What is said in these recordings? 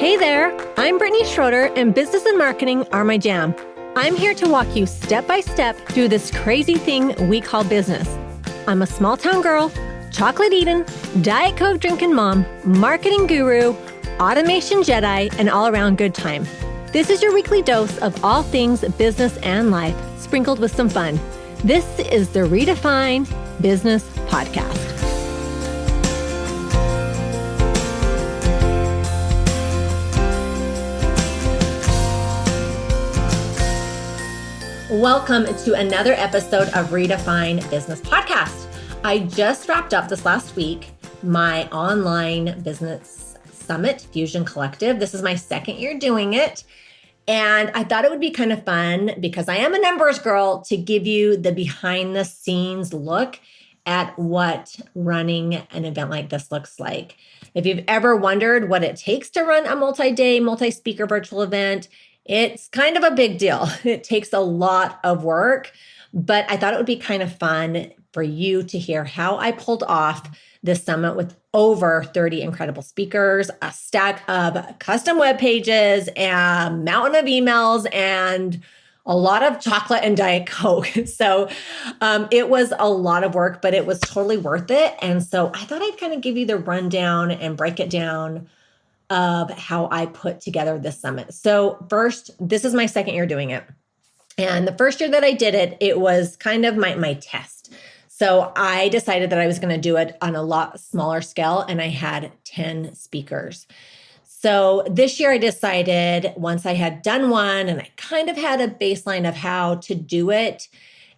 Hey there, I'm Brittany Schroeder, and business and marketing are my jam. I'm here to walk you step by step through this crazy thing we call business. I'm a small town girl, chocolate eating, Diet Coke drinking mom, marketing guru, automation Jedi, and all around good time. This is your weekly dose of all things business and life, sprinkled with some fun. This is the Redefine Business Podcast. Welcome to another episode of Redefine Business Podcast. I just wrapped up this last week my online business summit, Fusion Collective. This is my second year doing it. And I thought it would be kind of fun because I am a numbers girl to give you the behind the scenes look at what running an event like this looks like. If you've ever wondered what it takes to run a multi-day, multi-speaker virtual event, it's kind of a big deal. It takes a lot of work, but I thought it would be kind of fun for you to hear how I pulled off this summit with over 30 incredible speakers, a stack of custom web pages, a mountain of emails, and a lot of chocolate and Diet Coke. So it was a lot of work, but it was totally worth it. And so I thought I'd kind of give you the rundown and break it down of how I put together this summit. So first, this is my second year doing it. And the first year that I did it, it was kind of my test. So I decided that I was going to do it on a lot smaller scale, and I had 10 speakers. So this year I decided, once I had done one and I kind of had a baseline of how to do it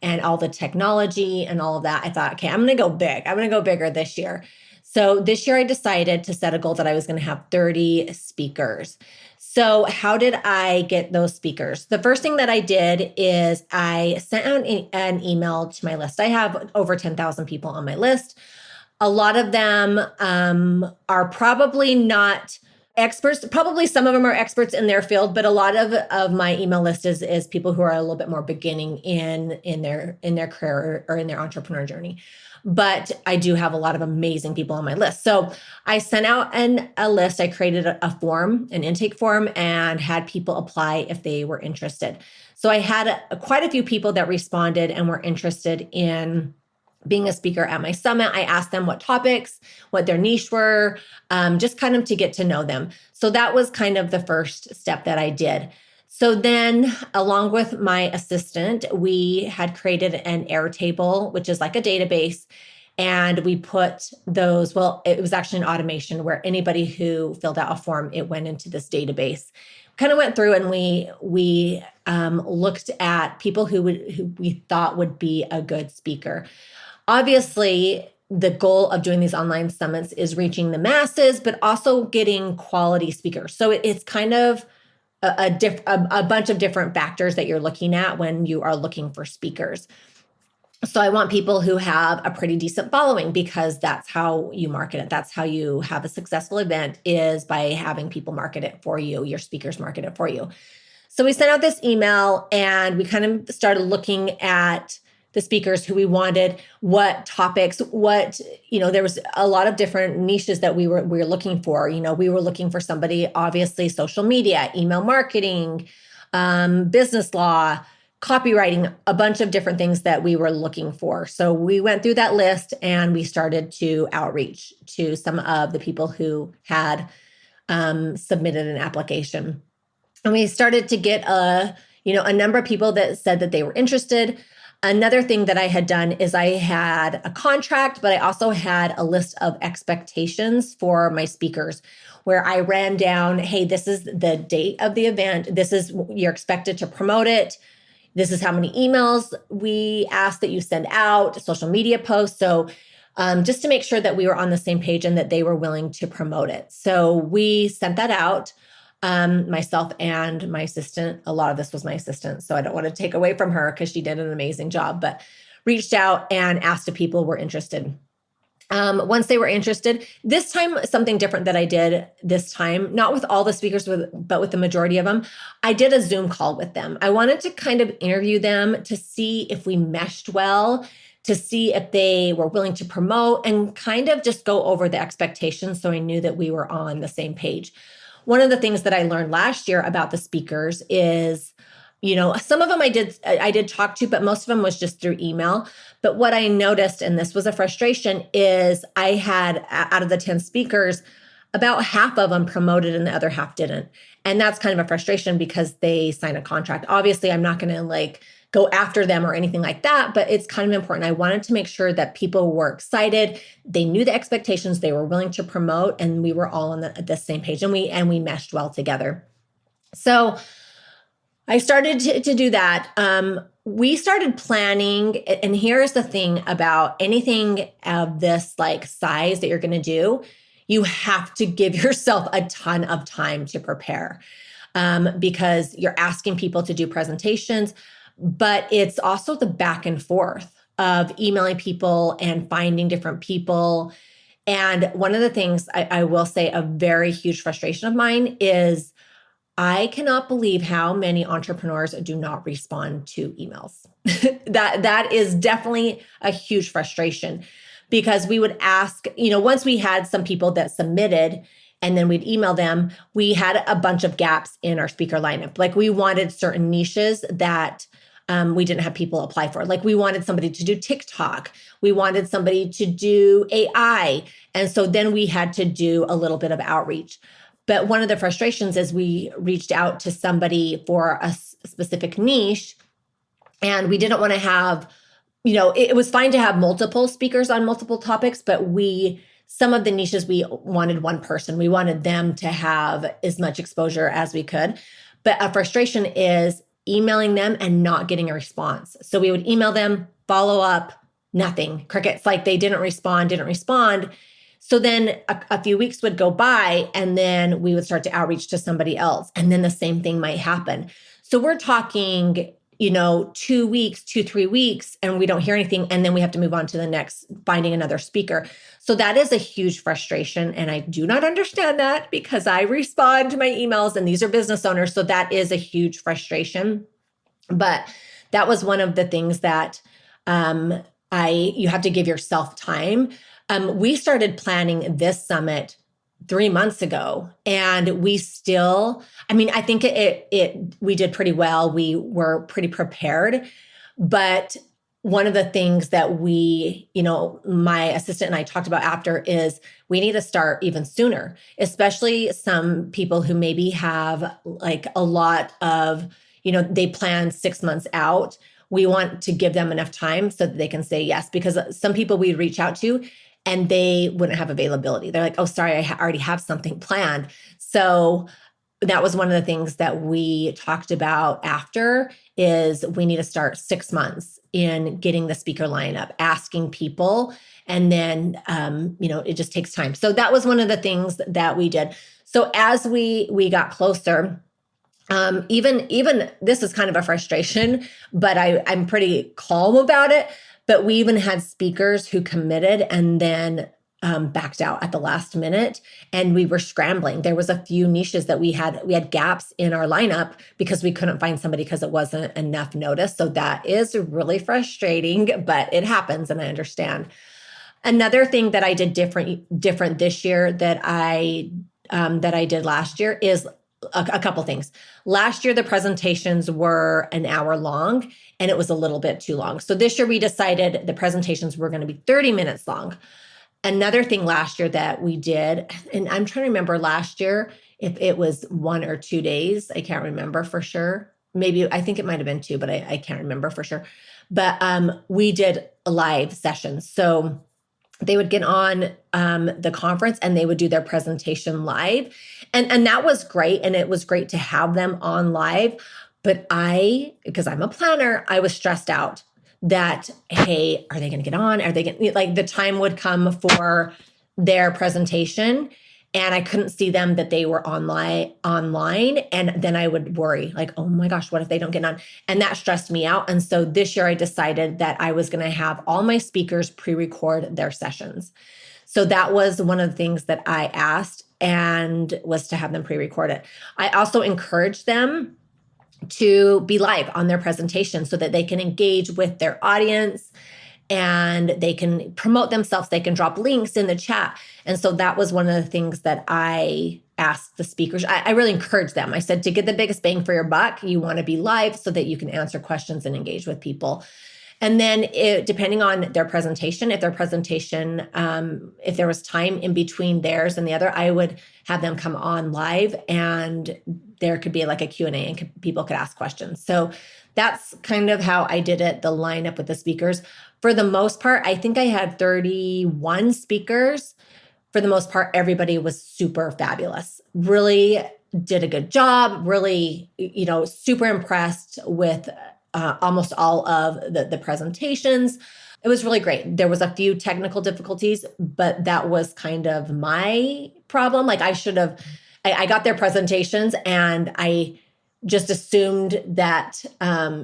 and all the technology and all of that, I thought, okay, I'm going to go big. I'm going to go bigger this year. So this year I decided to set a goal that I was going to have 30 speakers. So how did I get those speakers? The first thing that I did is I sent out an email to my list. I have over 10,000 people on my list. A lot of them are probably not experts. Probably some of them are experts in their field, but a lot of my email list is people who are a little bit more beginning in their career or in their entrepreneur journey. But I do have a lot of amazing people on my list. So I sent out a list. I created a form, an intake form, and had people apply if they were interested. So I had quite a few people that responded and were interested in being a speaker at my summit. I asked them what topics, what their niche were, just kind of to get to know them. So that was kind of the first step that I did. So then, along with my assistant, we had created an Airtable, which is like a database. And we put those, it was actually an automation where anybody who filled out a form, it went into this database. Kind of went through and we looked at people who we thought would be a good speaker. Obviously, the goal of doing these online summits is reaching the masses, but also getting quality speakers. So it's kind of a bunch of different factors that you're looking at when you are looking for speakers. So I want people who have a pretty decent following because that's how you market it. That's how you have a successful event, is by having people market it for you, your speakers market it for you. So we sent out this email and we kind of started looking at the speakers who we wanted, what topics, there was a lot of different niches that we were looking for. We were looking for somebody, obviously, social media, email marketing, business law, copywriting, a bunch of different things that we were looking for. So we went through that list and we started to outreach to some of the people who had submitted an application. And we started to get a number of people that said that they were interested. Another thing that I had done is I had a contract, but I also had a list of expectations for my speakers where I ran down, hey, this is the date of the event. This is, you're expected to promote it. This is how many emails we ask that you send out, social media posts. So just to make sure that we were on the same page and that they were willing to promote it. So we sent that out. Myself and my assistant, a lot of this was my assistant, so I don't want to take away from her because she did an amazing job, but reached out and asked if people were interested. Once they were interested, this time, something different that I did this time, not with all the speakers, but with the majority of them, I did a Zoom call with them. I wanted to kind of interview them to see if we meshed well, to see if they were willing to promote and kind of just go over the expectations so I knew that we were on the same page. one of the things that I learned last year about the speakers is, some of them I did talk to, but most of them was just through email. But what I noticed, and this was a frustration, is I had, out of the 10 speakers, about half of them promoted and the other half didn't. And that's kind of a frustration because they signed a contract. Obviously, I'm not going to go after them or anything like that, but it's kind of important. I wanted to make sure that people were excited. They knew the expectations, they were willing to promote, and we were all on the same page, and we meshed well together. So I started to do that. We started planning, and here's the thing about anything of this size that you're going to do. You have to give yourself a ton of time to prepare because you're asking people to do presentations, but it's also the back and forth of emailing people and finding different people. And one of the things I will say, a very huge frustration of mine is I cannot believe how many entrepreneurs do not respond to emails. That is definitely a huge frustration. Because we would ask, once we had some people that submitted and then we'd email them, we had a bunch of gaps in our speaker lineup. We wanted certain niches that we didn't have people apply for. We wanted somebody to do TikTok. We wanted somebody to do AI. And so then we had to do a little bit of outreach. But one of the frustrations is we reached out to somebody for a specific niche, and we didn't want to have, it was fine to have multiple speakers on multiple topics, but some of the niches, we wanted one person. We wanted them to have as much exposure as we could. But a frustration is emailing them and not getting a response. So we would email them, follow up, nothing, crickets, they didn't respond. So then a few weeks would go by, and then we would start to outreach to somebody else. And then the same thing might happen. So we're talking 2 weeks, 3 weeks, and we don't hear anything. And then we have to move on to the next, finding another speaker. So that is a huge frustration. And I do not understand that because I respond to my emails and these are business owners. So that is a huge frustration. But that was one of the things that you have to give yourself time. We started planning this summit 3 months ago, and we still, I think we did pretty well. We were pretty prepared, but one of the things that my assistant and I talked about after is we need to start even sooner, especially some people who maybe have a lot of, they plan 6 months out. We want to give them enough time so that they can say yes, because some people we reach out to and they wouldn't have availability. They're like, oh, sorry, I already have something planned. So that was one of the things that we talked about after is we need to start 6 months in getting the speaker lineup, asking people, and then, it just takes time. So that was one of the things that we did. So as we got closer, even this is kind of a frustration, but I'm pretty calm about it. But we even had speakers who committed and then backed out at the last minute, and we were scrambling. There was a few niches that we had gaps in our lineup because we couldn't find somebody because it wasn't enough notice. So that is really frustrating, but it happens, and I understand. Another thing that I did different this year that I did last year is a couple things. Last year, the presentations were an hour long, and it was a little bit too long. So this year we decided the presentations were going to be 30 minutes long. Another thing last year that we did, and I'm trying to remember last year if it was 1 or 2 days. I can't remember for sure. Maybe, I think it might have been 2, but I can't remember for sure. But we did live sessions. So they would get on the conference and they would do their presentation live. And that was great. And it was great to have them on live. But because I'm a planner, I was stressed out that, hey, are they going to get on? Are they going the time would come for their presentation and I couldn't see them that they were online. And then I would worry oh my gosh, what if they don't get on? And that stressed me out. And so this year I decided that I was going to have all my speakers pre-record their sessions. So that was one of the things that I asked, and was to have them pre-record it. I also encouraged them to be live on their presentation so that they can engage with their audience and they can promote themselves. They can drop links in the chat. And so that was one of the things that I asked the speakers. I really encouraged them. I said, to get the biggest bang for your buck, you want to be live so that you can answer questions and engage with people. And then depending on their presentation, if if there was time in between theirs and the other, I would have them come on live and there could be like a Q&A and people could ask questions. So that's kind of how I did it, the lineup with the speakers. For the most part, I think I had 31 speakers. For the most part, everybody was super fabulous. Really did a good job, really, super impressed with almost all of the presentations. It was really great. There was a few technical difficulties, but that was kind of my problem. Like I got their presentations and I just assumed that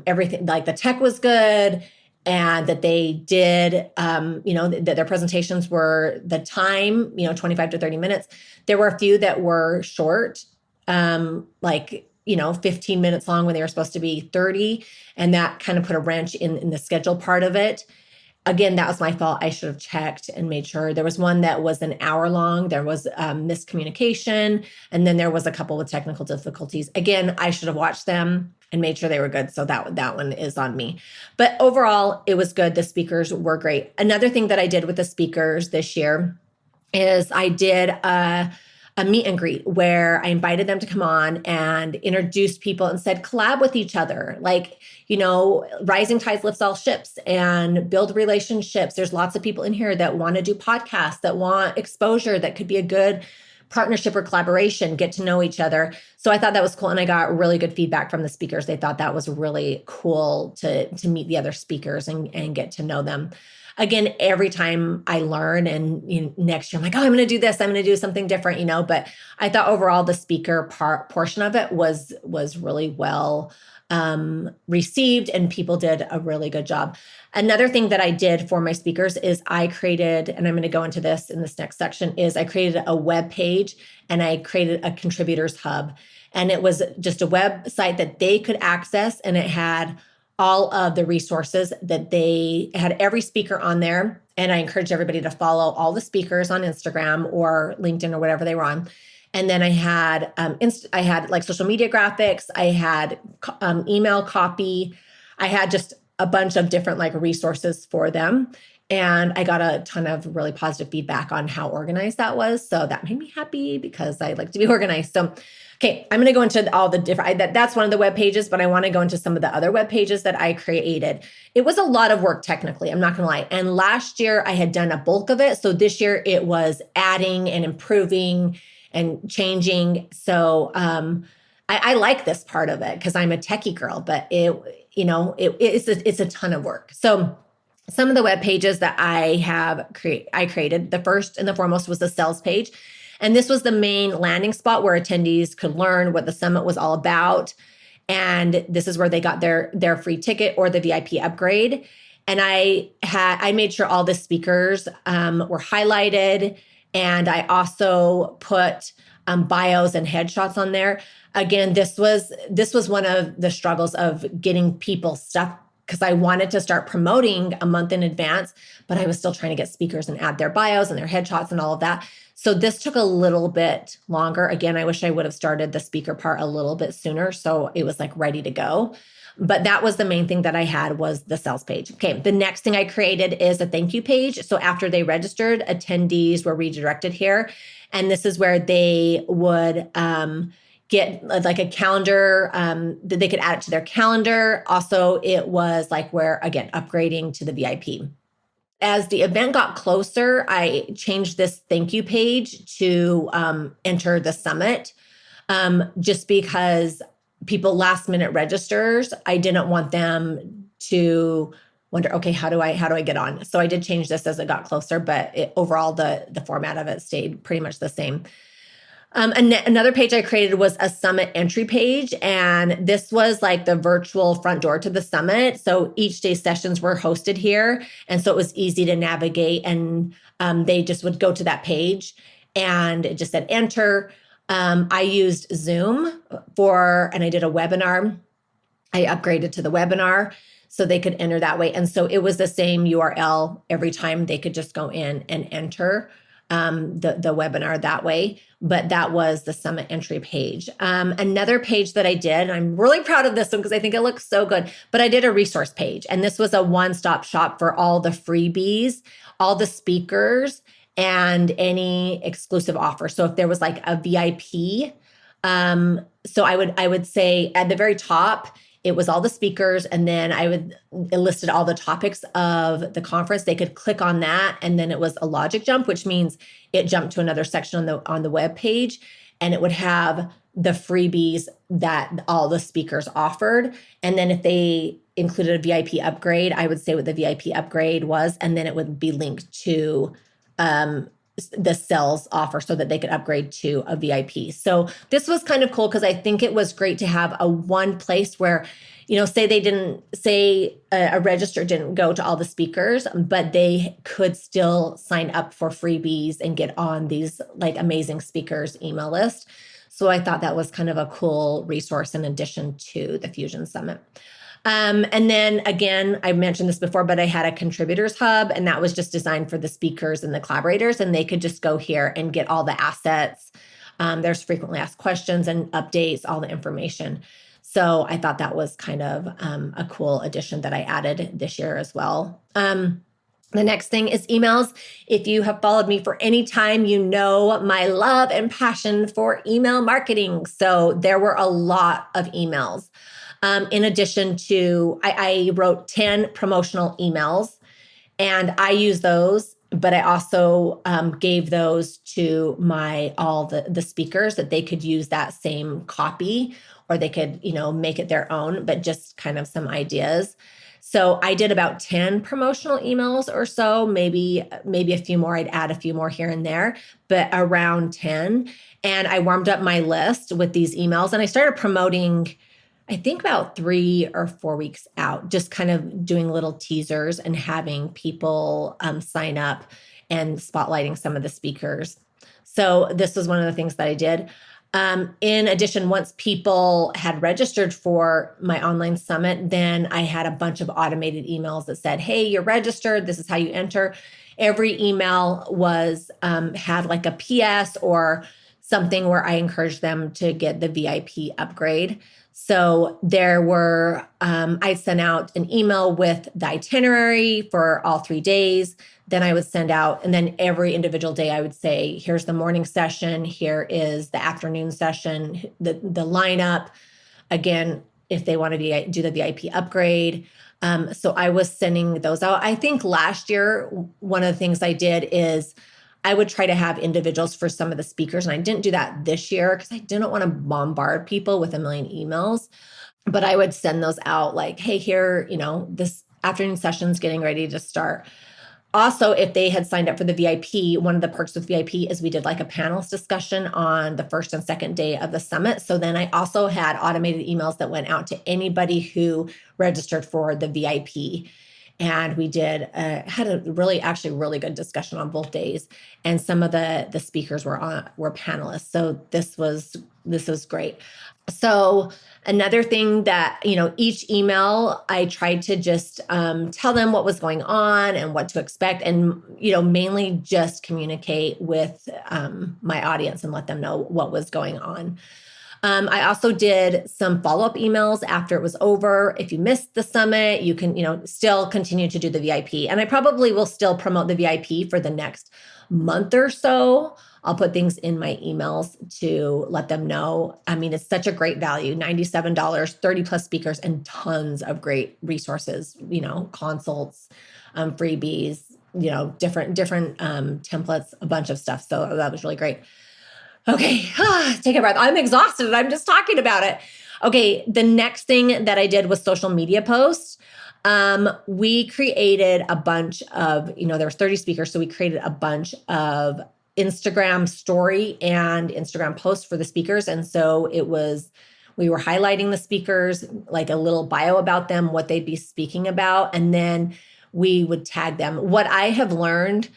everything, like the tech was good and that they did, that their presentations were the time, 25 to 30 minutes. There were a few that were short, 15 minutes long when they were supposed to be 30. And that kind of put a wrench in the schedule part of it. Again, that was my fault. I should have checked and made sure. There was one that was an hour long. There was miscommunication. And then there was a couple with technical difficulties. Again, I should have watched them and made sure they were good. So that one is on me. But overall, it was good. The speakers were great. Another thing that I did with the speakers this year is I did a meet and greet where I invited them to come on and introduced people and said, collab with each other. Like, rising tides lifts all ships and build relationships. There's lots of people in here that want to do podcasts, that want exposure, that could be a good partnership or collaboration, get to know each other. So I thought that was cool. And I got really good feedback from the speakers. They thought that was really cool to meet the other speakers and get to know them. Again, every time I learn and next year I'm like, oh, I'm going to do this. I'm going to do something different, but I thought overall the speaker portion of it was really well received and people did a really good job. Another thing that I did for my speakers is I created, and I'm going to go into this in this next section, is I created a web page and I created a contributors hub. And it was just a website that they could access and it had all of the resources that they had, every speaker on there. And I encourage everybody to follow all the speakers on Instagram or LinkedIn or whatever they were on. And then I had I had like social media graphics. I had email copy. I had just a bunch of different like resources for them. And I got a ton of really positive feedback on how organized that was. So that made me happy because I like to be organized. So, okay, I'm going to go into all the different, that's one of the web pages, but I want to go into some of the other web pages that I created. It was a lot of work technically, I'm not going to lie. And last year I had done a bulk of it. So this year it was adding and improving and changing. So I like this part of it because I'm a techie girl, but it's a ton of work. So some of the web pages that I created, the first and the foremost was the sales page. And this was the main landing spot where attendees could learn what the summit was all about. And this is where they got their free ticket or the VIP upgrade. And I made sure all the speakers were highlighted. And I also put bios and headshots on there. Again, this was one of the struggles of getting people stuck because I wanted to start promoting a month in advance, but I was still trying to get speakers and add their bios and their headshots and all of that. So this took a little bit longer. Again, I wish I would have started the speaker part a little bit sooner so it was like ready to go. But that was the main thing that I had was the sales page. Okay, the next thing I created is a thank you page. So after they registered, attendees were redirected here. And this is where they would get like a calendar that they could add it to their calendar. Also, it was like where, again, upgrading to the VIP. As the event got closer, I changed this thank you page to enter the summit just because people last minute registers, I didn't want them to wonder, okay, how do I get on? So I did change this as it got closer, but overall the format of it stayed pretty much the same. Another page I created was a summit entry page, and this was like the virtual front door to the summit. So each day sessions were hosted here, and so it was easy to navigate, and they just would go to that page, and it just said enter. I used Zoom and I did a webinar. I upgraded to the webinar. so they could enter that way. And so it was the same URL every time. They could just go in and enter the webinar that way. But that was the summit entry page. Another page that I did, and I'm really proud of this one because I think it looks so good, but I did a resource page. And this was a one-stop shop for all the freebies, all the speakers, and any exclusive offer. So if there was like a VIP, so I would say at the very top, it was all the speakers, and then it listed all the topics of the conference. They could click on that, and then it was a logic jump, which means it jumped to another section on the web page, and it would have the freebies that all the speakers offered. And then if they included a VIP upgrade, I would say what the VIP upgrade was, and then it would be linked to the sales offer so that they could upgrade to a VIP. So this was kind of cool because I think it was great to have a one place where, say a register didn't go to all the speakers, but they could still sign up for freebies and get on these like amazing speakers email list. So I thought that was kind of a cool resource in addition to the Fusion Summit. And then again, I mentioned this before, but I had a contributors hub, and that was just designed for the speakers and the collaborators, and they could just go here and get all the assets. There's frequently asked questions and updates, all the information. So I thought that was kind of a cool addition that I added this year as well. The next thing is emails. If you have followed me for any time, you know my love and passion for email marketing. So there were a lot of emails. In addition to, I wrote 10 promotional emails, and I use those, but I also gave those to all the speakers that they could use that same copy, or they could, make it their own, but just kind of some ideas. So I did about 10 promotional emails or so, maybe a few more. I'd add a few more here and there, but around 10. And I warmed up my list with these emails, and I started promoting, I think about 3 or 4 weeks out, just kind of doing little teasers and having people sign up and spotlighting some of the speakers. So this was one of the things that I did. In addition, once people had registered for my online summit, then I had a bunch of automated emails that said, hey, you're registered. This is how you enter. Every email had like a PS or something where I encouraged them to get the VIP upgrade. So there were, I sent out an email with the itinerary for all 3 days. Then I would send out, and then every individual day I would say, here's the morning session, here is the afternoon session, the lineup. Again, if they want to do the VIP upgrade. So I was sending those out. I think last year, one of the things I did is I would try to have individuals for some of the speakers. And I didn't do that this year because I didn't want to bombard people with a million emails. But I would send those out like, hey, here, this afternoon session's getting ready to start. Also, if they had signed up for the VIP, one of the perks with VIP is we did like a panelist discussion on the first and second day of the summit. So then I also had automated emails that went out to anybody who registered for the VIP. And we had a really good discussion on both days. And some of the speakers were panelists. So this was great. So another thing that, each email, I tried to just tell them what was going on and what to expect, and, mainly just communicate with my audience and let them know what was going on. I also did some follow-up emails after it was over. If you missed the summit, you can, still continue to do the VIP. And I probably will still promote the VIP for the next month or so. I'll put things in my emails to let them know. I mean, it's such a great value, $97, 30 plus speakers, and tons of great resources, consults, freebies, different templates, a bunch of stuff. So that was really great. Okay, take a breath. I'm exhausted. I'm just talking about it. Okay, the next thing that I did was social media posts. We created a bunch of, there were 30 speakers, so we created a bunch of Instagram story and Instagram posts for the speakers. And so we were highlighting the speakers, like a little bio about them, what they'd be speaking about, and then we would tag them. What I have learned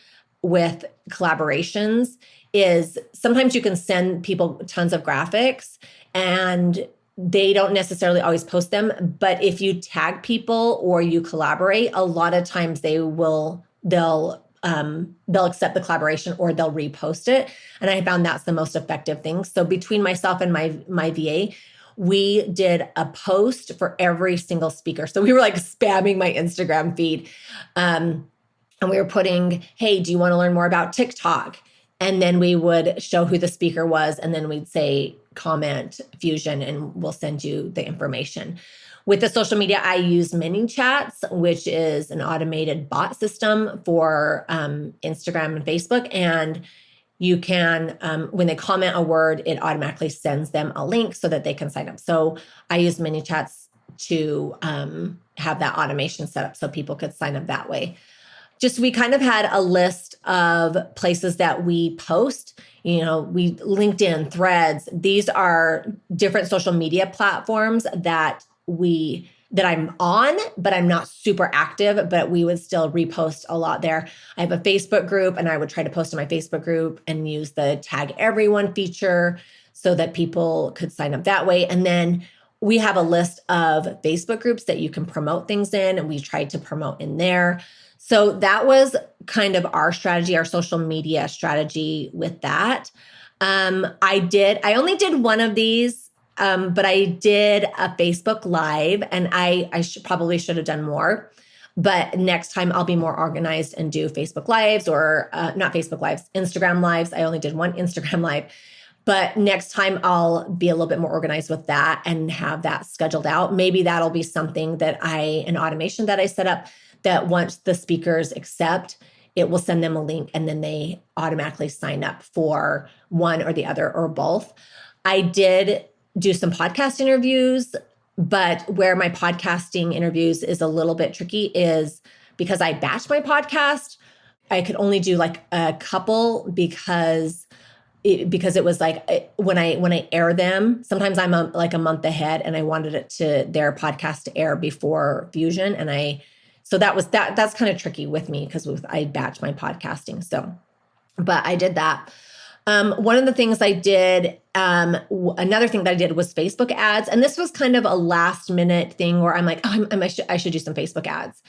with collaborations is sometimes you can send people tons of graphics, and they don't necessarily always post them, but if you tag people or you collaborate, a lot of times they'll accept the collaboration or they'll repost it. And I found that's the most effective thing. So between myself and my VA, we did a post for every single speaker. So we were like spamming my Instagram feed. And we were putting, hey, do you want to learn more about TikTok? And then we would show who the speaker was. And then we'd say, comment Fusion, and we'll send you the information. With the social media, I use ManyChats, which is an automated bot system for Instagram and Facebook. And you can, when they comment a word, it automatically sends them a link so that they can sign up. So I use ManyChats to have that automation set up so people could sign up that way. Just we kind of had a list of places that we post, we LinkedIn, Threads. These are different social media platforms that I'm on, but I'm not super active, but we would still repost a lot there. I have a Facebook group, and I would try to post in my Facebook group and use the tag everyone feature so that people could sign up that way. And then we have a list of Facebook groups that you can promote things in, and we tried to promote in there. So that was kind of our strategy, our social media strategy with that. I only did one of these, but I did a Facebook Live, and I probably should have done more. But next time I'll be more organized and do Facebook Lives or not Facebook Lives, Instagram Lives. I only did one Instagram Live. But next time I'll be a little bit more organized with that and have that scheduled out. Maybe that'll be something that an automation that I set up, that once the speakers accept, it will send them a link and then they automatically sign up for one or the other or both. I did do some podcast interviews, but where my podcasting interviews is a little bit tricky is because I batch my podcast. I could only do like a couple because it was like when I air them, sometimes I'm like a month ahead, and I wanted their podcast to air before Fusion. So that's kind of tricky with me because I batch my podcasting. So, but I did that. One of the things I did, another thing that I did was Facebook ads. And this was kind of a last minute thing where I'm like, I should do some Facebook ads.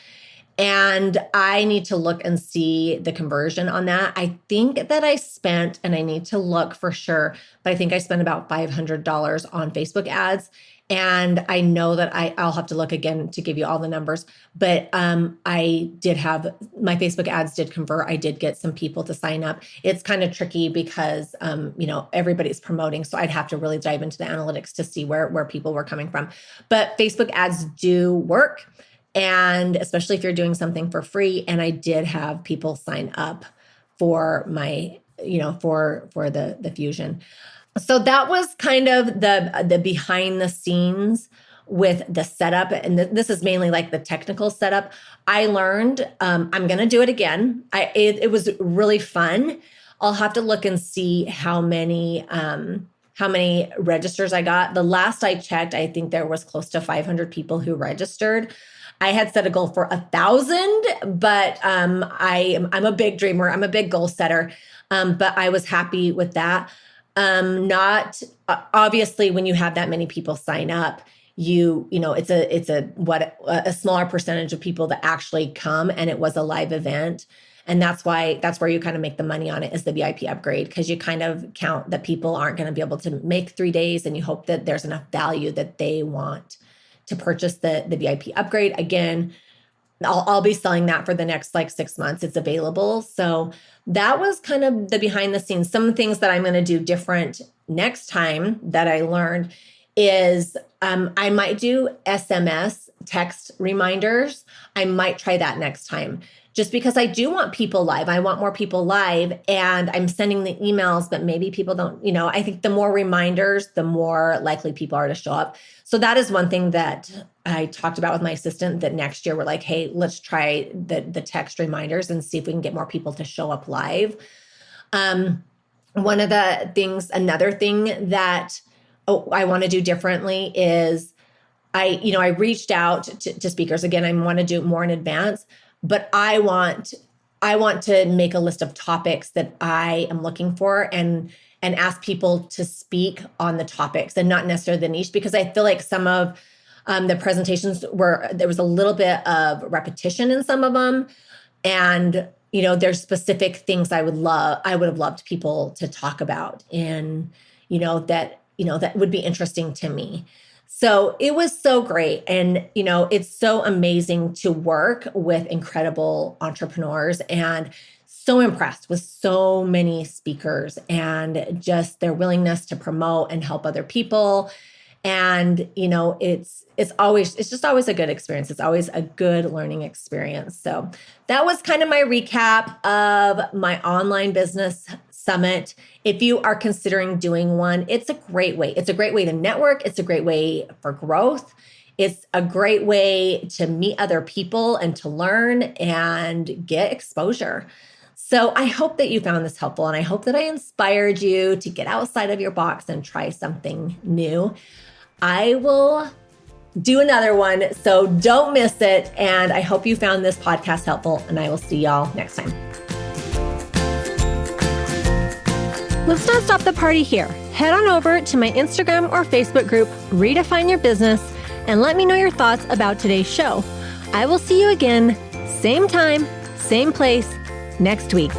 And I need to look and see the conversion on that. I think that I spent, and I need to look for sure, but I think I spent about $500 on Facebook ads. And I know that I'll have to look again to give you all the numbers, but I did have, my Facebook ads did convert. I did get some people to sign up. It's kind of tricky because, everybody's promoting. So I'd have to really dive into the analytics to see where people were coming from. But Facebook ads do work. And especially if you're doing something for free. And I did have people sign up for my, for the Fusion. So that was kind of the behind the scenes with the setup. And this is mainly like the technical setup. I learned, I'm going to do it again. It was really fun. I'll have to look and see how many registers I got. The last I checked, I think there was close to 500 people who registered. I had set a goal for 1,000, but I'm a big dreamer. I'm a big goal setter. But I was happy with that. Not obviously when you have that many people sign up, it's a smaller percentage of people that actually come, and it was a live event. And that's where you kind of make the money on it, is the VIP upgrade, because you kind of count that people aren't going to be able to make 3 days, and you hope that there's enough value that they want to purchase the VIP upgrade. Again, I'll be selling that for the next 6 months. It's available. So that was kind of the behind the scenes. Some things that I'm going to do different next time that I learned is I might do SMS text reminders. I might try that next time, just because I do want people live. I want more people live, and I'm sending the emails, but maybe people don't, I think the more reminders, the more likely people are to show up. So that is one thing that I talked about with my assistant, that next year we're like, hey, let's try the text reminders and see if we can get more people to show up live. Another thing that I want to do differently is I reached out to speakers. Again, I want to do it more in advance, but I want to make a list of topics that I am looking for, and and ask people to speak on the topics and not necessarily the niche, because I feel like some of the presentations there was a little bit of repetition in some of them. And, there's specific things I would have loved people to talk about, and, that would be interesting to me. So it was so great. And, it's so amazing to work with incredible entrepreneurs, and so impressed with so many speakers and just their willingness to promote and help other people. And, it's just always a good experience. It's always a good learning experience. So that was kind of my recap of my online business summit. If you are considering doing one, it's a great way. It's a great way to network. It's a great way for growth. It's a great way to meet other people and to learn and get exposure. So I hope that you found this helpful, and I hope that I inspired you to get outside of your box and try something new. I will do another one, so don't miss it. And I hope you found this podcast helpful, and I will see y'all next time. Let's not stop the party here. Head on over to my Instagram or Facebook group, Redefine Your Business, and let me know your thoughts about today's show. I will see you again, same time, same place, next week.